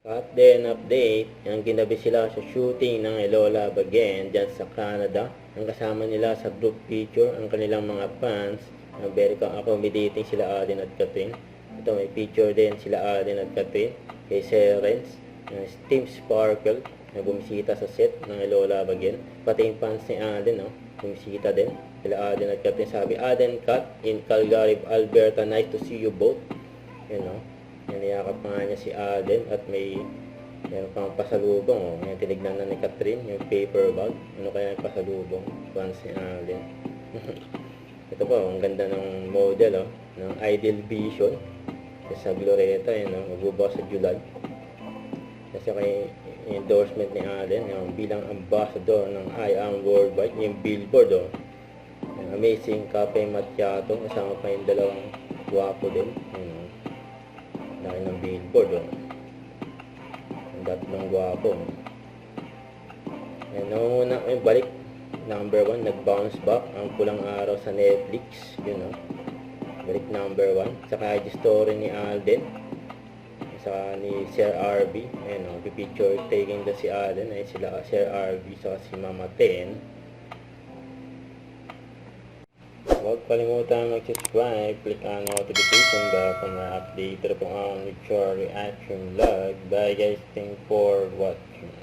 At then update, yung ginabi sila sa shooting ng Hello Love Again dyan sa Canada. Ang kasama nila sa group picture, ang kanilang mga fans. Very accommodating sila Alden at Catherine. Ito may picture din sila Alden at Catherine kay Serens, Team Sparkle na bumisita sa set ng Hello Love Again. Pati yung fans ni Alden, no? Bumisita din sila Alden at Catherine. Sabi, Alden Cat in Calgary, Alberta, nice to see you both. You know, niyakap pa nga niya si Alden at meron pang pasalubong. Ngayon tinignan na ni Catherine yung paper bag. Ano kaya yung pasalubong? Fans ni Alden. Ito po, ang ganda ng model ng Ideal Vision sa Glorieta, magbubukas sa July. Kasi kay endorsement ni Alden bilang ambassador ng I Am Worldwide, yung billboard yung Amazing Cafe Macchiato, kasama pa yung dalawang guwapo din. Laki ng billboard ang tatlong gwapo. Nangunguna balik number 1, nag-bounce back ang Pulang Araw sa Netflix, balik number 1. Saka yung story ni Alden, saka ni Sir RB, picture taking si Alden, ay sila Sir RB, saka si Mama Ten. Huwag kalimutan mag-subscribe, click ang notification bell para ma-update po ang mature reaction vlog. Bye guys, thanks for watching.